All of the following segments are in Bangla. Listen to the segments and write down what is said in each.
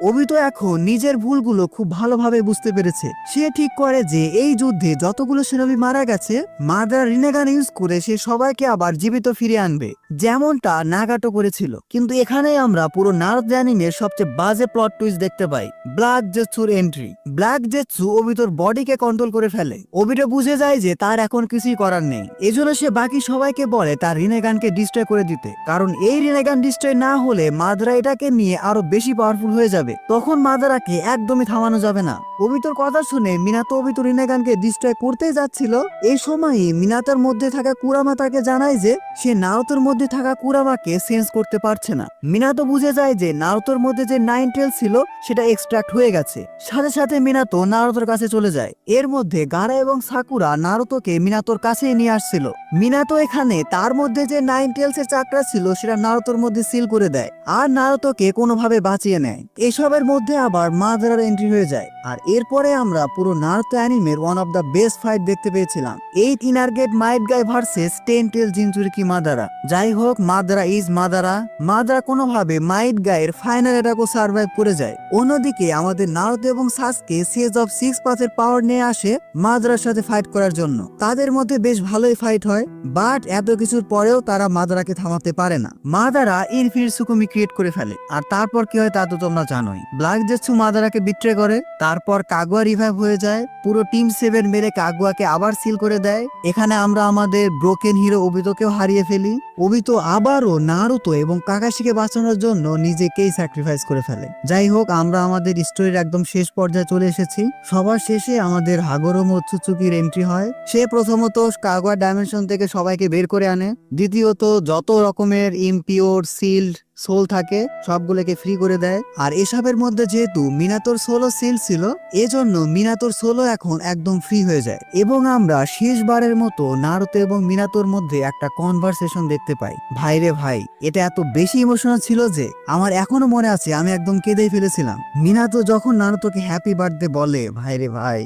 ওবিতো এখন নিজের ভুলগুলো খুব ভালোভাবে বুঝতে পেরেছে। সে ঠিক করে যে এই যুদ্ধে যতগুলো সিনোবি মারা গেছে মাদারা রিনেগান ইউজ করে সে সবাইকে আবার জীবিত ফিরিয়ে আনবে, যেমনটা নাগাটো করেছিল। কিন্তু এখানেই আমরা পুরো নারুতো অ্যানিমের সবচেয়ে বাজে প্লট টুইস্ট দেখতে পাই, ব্ল্যাক জেটসুর এন্ট্রি। ব্ল্যাক জেটসু ওবিতোর বডিকে কন্ট্রোল করে ফেলে। ওবিটো বুঝে যায় যে তার এখন কিছুই করার নেই, এজন্য সে বাকি সবাইকে বলে তার রিনেগানকে ডিস্ট্রয় করে দিতে, কারণ এই রিনেগান ডিস্ট্রয় না হলে মাদারা এটাকে নিয়ে আরো বেশি পাওয়ারফুল হয়ে যাবে, তখন মাদারাকে একদমই থামানো যাবে না। ওবিতোর কথা শুনে মিনাতো ওবিতো রিনেগানকে ডিস্ট্রয় করতেই যাচ্ছিল। এই সময়ই মিনাতোর মধ্যে থাকা কুরামা তাকে জানায় যে সে নারুতোর মধ্যে থাকা কুরামাকে সেন্স করতে পারছে না। মিনাতো বুঝে যায় যে নারুতোর মধ্যে যে 9 টেল ছিল সেটা এক্সট্রাক্ট হয়ে গেছে। সাথে সাথে মিনাতো নারুতোর কাছে চলে যায়। এর মধ্যে গারা এবং সাকুরা নারুতোকে মিনাতোর কাছে নিয়ে আসছিল। মিনাতো এখানে তার মধ্যে যে 9 টেলস এর চাকরা ছিল সেটা নারুতোর মধ্যে সিল করে দেয় আর নারুতোকে কোনোভাবে বাঁচিয়ে নেয়। এসবের মধ্যে আবার মাদারার এন্ট্রি হয়ে যায়। আর এরপরে আমরা পুরো নারুতো অ্যানিমের one of the best fight দেখতে পেয়েছিলাম, 8 inner gate Might Guy versus 10 tail jinchuriki Madara. যাই হোক, মাদারা ইজ মাদারা। মাদারা কোনোভাবে মাইট গায়ের ফাইনাল অ্যাটাকও সার্ভাইভ করে যায়। অন্যদিকে আমাদের নারুতো এবং সাসকে সেজ অফ 6 পাথের পাওয়ার নিয়ে আসে মাদারার সাথে ফাইট করার জন্য। তাদের মধ্যে বেশ ভালোই ফাইট হয়, বাট এত কিছুর পরেও তারা মাদারাকে থামাতে পারে না। মাদারা ইনফিনিট সুকুমি ক্রিয়েট করে ফেলে। আর তারপর কি হয় তা তো তোমরা জানোই, ব্ল্যাক জেটসু মাদারাকে বিট্রে করে। তারপর কাগুয়া রিভাইভ হয়ে যায়, পুরো টিম 7 মেরে কাগুয়াকে আবার সিল করে দেয়। এখানে আমরা আমাদের ব্রোকেন হিরো ওবিতোকেও হারিয়ে ফেলি। ওবিতো আবারও নারুতো এবং কাকাশিকে বাঁচানোর জন্য নিজেকেই স্যাক্রিফাইস করে ফেলে। যাই হোক, আমরা আমাদের স্টোরির একদম শেষ পর্যায়ে চলে এসেছি। সবার শেষে আমাদের হাগোরো মোৎসুৎসুকির এন্ট্রি হয়। সে প্রথমত কাগুয়া ডাইমেনশন থেকে সবাইকে বের করে আনে, দ্বিতীয়ত যত রকমের ইমপিওর সিল্ড সোল থাকে সবগুলোকে ফ্রি করে দেয়। আর এসবের মধ্যে যেহেতু মিনাতোর সোলও সিল ছিল, এজন্য মিনাতোর সোলও এখন একদম ফ্রি হয়ে যায়। এবং আমরা শেষবারের মতো নারুতো এবং মিনাতোর মধ্যে একটা কনভারসেশন দেখতে পাই। ভাই রে ভাই, এটা এত বেশি ইমোশনাল ছিল যে আমার এখনো মনে আছে, আমি একদম কেঁদেই ফেলেছিলাম। মিনাতো যখন নারুতোকে হ্যাপি বার্থডে বলে, ভাই রে ভাই।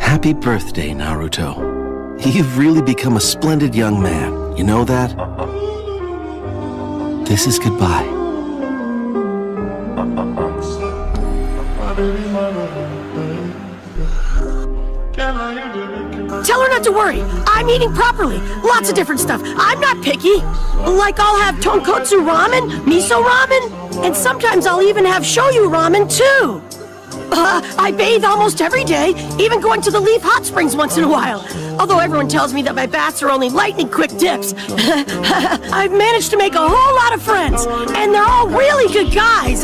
Happy birthday, Naruto. You've really become a splendid young man. You know that? This is goodbye. Tell her not to worry. I'm eating properly. Lots of different stuff. I'm not picky. Like I'll have tonkotsu ramen, miso ramen, and sometimes I'll even have shoyu ramen too. I bathe almost every day, even going to the Leaf Hot Springs once in a while. Although everyone tells me that my baths are only lightning quick dips. I've managed to make a whole lot of friends, and they're all really good guys.